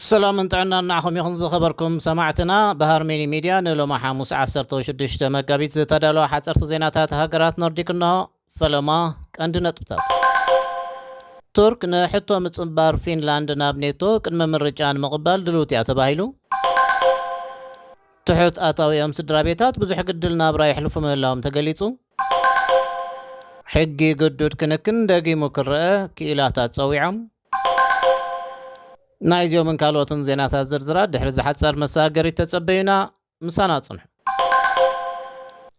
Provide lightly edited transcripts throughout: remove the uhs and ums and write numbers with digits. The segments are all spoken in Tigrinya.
سلام انتعنا نعخم يخنزو خبركم سماعتنا بهارميني ميديا نلوما حاموس 16 مقابيت زتدالو حصرت زيناتات هاقرات نورديك انه فلما كاندنا تبتاب ترك نحطو متصنبار فينلاند نابنيتو كنما مرجان مقبال دلوتي اتباهيلو تحوت اتاوي ام سدرابيتات بزح قدل نابرا يحلفو مهلاهم تقليتو حقي قدود كنكن داقي مكرأة كيلاتات صويعم نايزيو من كالوتن زينات زرزرات دحر زحات صار مساقري تتصبينا مسانات صنح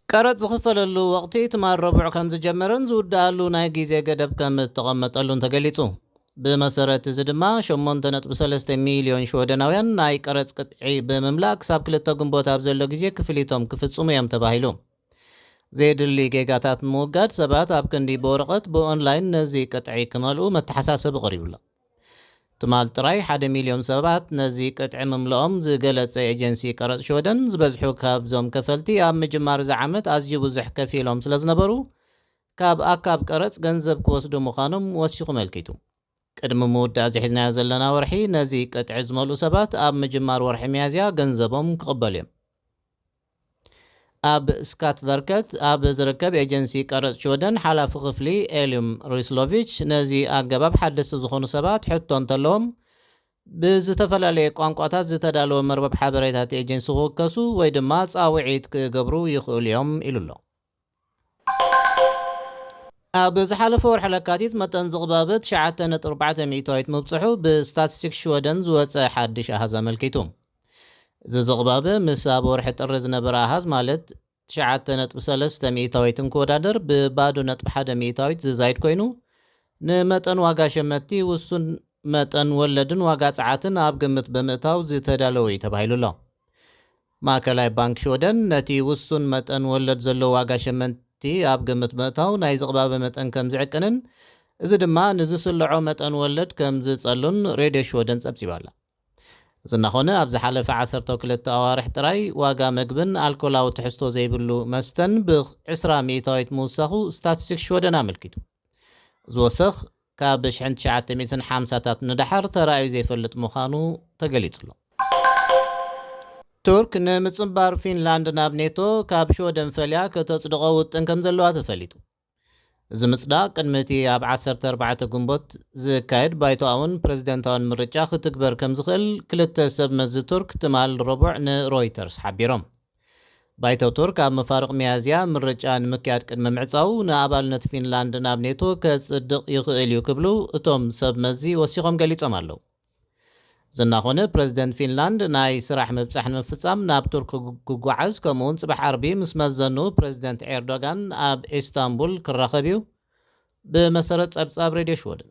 كارت زخفل اللو وقتي تمار ربع كم زجمرن زودالو نايقي زي قدب كم تغمت اللون تقليتو بمسارة زدما شمون تنت بسلسة مليون شودناوين ناي كارت قطعي بمملاك ساب كلتا قنبوت ابزلو جزي كفليتهم كفتسومي ام تباهيلو زيد اللي جيجاتات موقات سبات ابكندي بورقت بو اونلاين نزي قطعي كمالو متحساسب غريب الله تمال تراي 1 مليون سبات نزي قطع مملኦም زغلص ኤጀንሲ ቀረጽ ሾደን ዝበዝሑ ካብ ዞም ከፈልቲ ኣብ መጀመር ዝዓመት ኣዝዩ ብዙሕ ከፊሎም ስለዝነበሩ ካብ ኣካብ ቀረጽ ገንዘብ ክወስዱ ምዃኖም ወሲኹ መልኪቱ ቅድሚ ምውዳእ ዝሕዝናዮ ዘለና ወርሒ ነዚ ቀጥዕ ዝመልኡ ሰባት ኣብ መጀመር ወርሒ ሚያዝያ ገንዘቦም ክቕበሉ እዮም ኣብ ስካት ቨርከት ኣብ ዝርከብ ኤጀንሲ ቀረጽ ሾደን ሓላፊ ክፍሊ ኤልዩም ሪስሎቪች ነዚ ኣገባብ ሓደስቲ ዝኾኑ ሰባት ሕቶ እንተለዎም ብዝተፈላለየ ቋንቋታት ዝተዳለወ መርበብ ሓበሬታት ኤጀንሲ ክወከሱ ወይ ድማ ፃውዒት ክገብሩ ይኽእሉ እዮም ኢሉ ኣሎ ኣብ ዝሓለፈ ወርሒ ለካቲት መጠን ዝቕባበት 9.4 ሚእታዊት ምብፅሑ ብስታቲስቲክስ ሾደን ዝወፀ ሓድሽ ኣሃዝ ኣመልኪቱ ዝዝቕባበ ምስ ኣብ ወርሒ ጥሪ ዝነበረ ኣሃዝ ማለት 9.3 ሚእታዊት እንክወዳደር ብባዶ ነጥቢ 1 ሚእታዊት ዝዛይድ ኮይኑ ንመጠን ዋጋ ሸመቲ ውሱን መጠን ወለድን ዋጋ ፀዓትን ኣብ ግምት ብምእታው ዝተዳለወ እዩ ተባሂሉ ኣሎ ማእከላይ ባንክ ሾደን ነቲ ውሱን መጠን ወለድ ዘለዎ ዋጋ ሸመቲ ኣብ ግምት ብምእታው ናይ ዝቕባበ መጠን ከም ዝዕቅንን እዚ ድማ ንዝስልዖ መጠን ወለድ ከም ዝጸሉን ሬድዮ ሾደን ጸብጺባላ ዝናኾነ ኣብ ዝሓለፈ 12 ኣዋርሕ ጥራይ ዋጋ ምግብን ኣልኮላዊ ትሕዝቶ ዘይብሉ መስተን ብ20 ሚእታዊት ምውሳኹ ስታቲስቲክስ ሾደን ኣመልኪቱ ዝወሰኽ ካብ 1950ታት ንዳሓር ተራእዩ ዘይፈልጥ ምዃኑ ተገሊጹ ኣሎ ቱርክ ንምጽንባር ፊንላንድ ናብ ኔቶ ካብ ሾደን ፈልያ ከተጽድቆ ውጥን ከም ዘለዋ ተፈሊጡ እዚ ምጽዳቅ ቅድሚቲ ኣብ 14 ግንቦት ዝካየድ ባይቶኣውን ፕሬዝደንታውን ምርጫ ክትግበር ከም ዝኽእል ክልተ ሰብ መዚ ቱርክ ትማል ረቡዕ ንሮይተርስ ሓቢሮም ባይቶ ቱርክ ኣብ መፋርቕ ሚያዝያ ምርጫ ንምክያድ ቅድሚ ምዕፃው ንኣባልነት ፊንላንድ ናብ ኔቶ ከጽድቕ ይኽእል እዩ ክብሉ እቶም ሰብ መዚ ወሲኾም ገሊጾም ኣለዉ ዝናኾነ ፕሬዝደንት ፊንላንድ ናይ ስራሕ ምብጻሕ ንምፍጻም ናብ ቱርክ ክጓዓዝ ከምኡውን ጽባሕ ዓርቢ ምስ መዘኑ ፕሬዝደንት ኤርዶጋን ኣብ ኢስታንቡል ክራኸብ እዩ ብመሰረት ጸብጻብ ሬድዮ ሾደን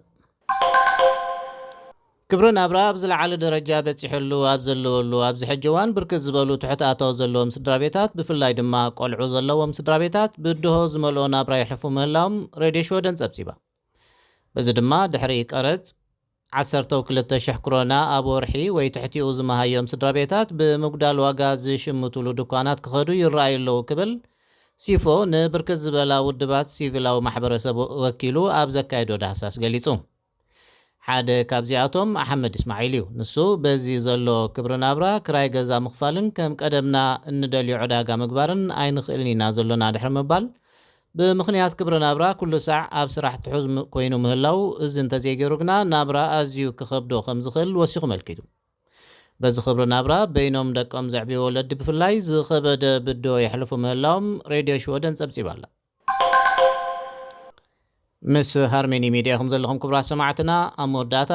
ክብሪ ናብራ ኣብ ዝለዓለ ደረጃ በፂሕሉ ኣብ ዘለወሉ ኣብዚ ሕጂ እዋን ብርክት ዝበሉ ትሕት ኣታዊ ዘለዎም ስድራ ቤታት ብፍላይ ድማ ቆልዑ ዘለዎም ስድራ ቤታት ብድሆ ዝመልኦ ናብራ ይሕልፉ ምህላዎም ሬድዮ ሾደን ጸብጺባ በዚ ድማ ድሕሪ ቀረጽ 12,000 ክሮና ኣብ ወርሒ ወይ ትሕቲኡ ዝመሃዮም ስድራ ቤታት ብምጉዳል ዋጋ ዝሽምትሉ ድኳናት ክኸዱ ይረኣዩ ኣለዉ ክብል ሲፎ ንብርክት ዝበላ ውድባት ሲቪላዊ ማሕበረሰብ ወኪሉ ኣብ ዘካየዶ ዳህሳስ ገሊጹ ሓደ ካብዚኣቶም ኣሕመድ እስማዒል እዩ ንሱ በዚ ዘሎ ክብሪ ናብራ ክራይ ገዛ ምኽፋልን ከም ቀደምና እንደልዮ ዕዳጋ ምግባርን ኣይንኽእልን ኢና ዘሎና ድሕሪ ምባል ብምኽንያት ክብሪ ናብራ ኩሉ ሳዕ ኣብ ስራሕ ትሑዝ ኮይኑ ምህላው እዚ እንተዘይገይሩ ግና ናብራ ኣዝዩ ክኸብዶ ከም ዝኽእል ወሲኹ መልኪቱ በዚ ክብሪ ናብራ በይኖም ደቆም ዘዕብዮ ወለዲ ብፍላይ ዝኸበደ ብዶ የሕልፉ ምህላዎም ሬድዮ ሾደን ጸብጺባላ ምስ ሃርሜኒ ሚድያ ከም ዘለኹም ክቡራት ሰማዕትና ኣብ መወዳእታ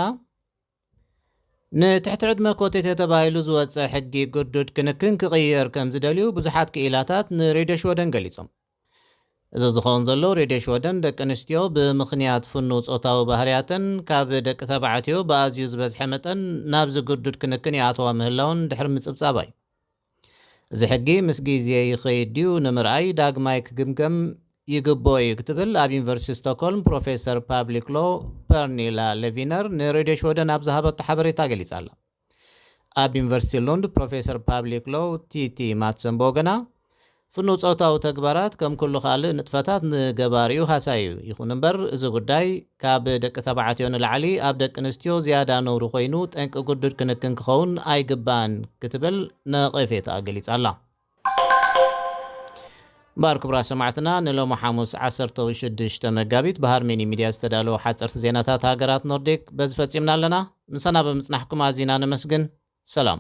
ንትሕቲ ዕድመ ኮቴት ተባሂሉ ዝወፀ ሕጊ ጉዱድ ክንክን ክቕየር ከም ዝደልዩ ብዙሓት ክኢላታት ንሬድዮ ሾደን ገሊጾም እዚ ዝኸውን ዘሎ ሬድዮ ሾደን ደቂ ኣንስትዮ ብምኽንያት ፍኑ ፆታዊ ባህርያትን ካብ ደቂ ተባዕትዮ ብኣዝዩ ዝበዝሐ መጠን ናብ ዝጉዱድ ክንክን ይኣተዋ ምህላውን ድሕሪ ምፅብጻባ እዩ እዚ ሕጊ ምስ ግዜ ይኸይድ ድዩ ንምርኣይ ዳግማይ ክግምገም ይግብኦ እዩ ክትብል ኣብ ዩኒቨርሲቲ ስቶክሆልም ፕሮፌሰር ፓብሊክ ሎ ፐርኒላ ሌቪነር ንሬድዮ ሾደን ኣብ ዝሃበቶ ሓበሬታ ገሊጻ ኣላ ኣብ ዩኒቨርሲቲ ሉንድ ፕሮፌሰር ፓብሊክ ሎ ቲቲ ማትሰንቦ ገና ፍኑው ጾታዊ ተግባራት ከም ኩሉ ካልእ ንጥፈታት ንገባሪኡ ሃሳዩ ይኹን እምበር እዚ ጉዳይ ካብ ደቂ ተባዕትዮ ንላዕሊ ኣብ ደቂ ኣንስትዮ ዝያዳ ነውሪ ኮይኑ ጠንቂ ጉዱድ ክንክን ክኸውን ኣይግባን ክትብል ነቐፌታ ገሊጻ ኣላ። ባር ክብራ ሰማዕትና ንሎሚ ሐሙስ 16 መጋቢት ብሃርሜኒ ሚድያ ዝተዳለወ ሓፀርቲ ዜናታት ሃገራት ኖርዲክ በዚ ፈጺምና ኣለና። ምሳና ብምጽናሕኩም ኣዚና ነመስግን። ሰላም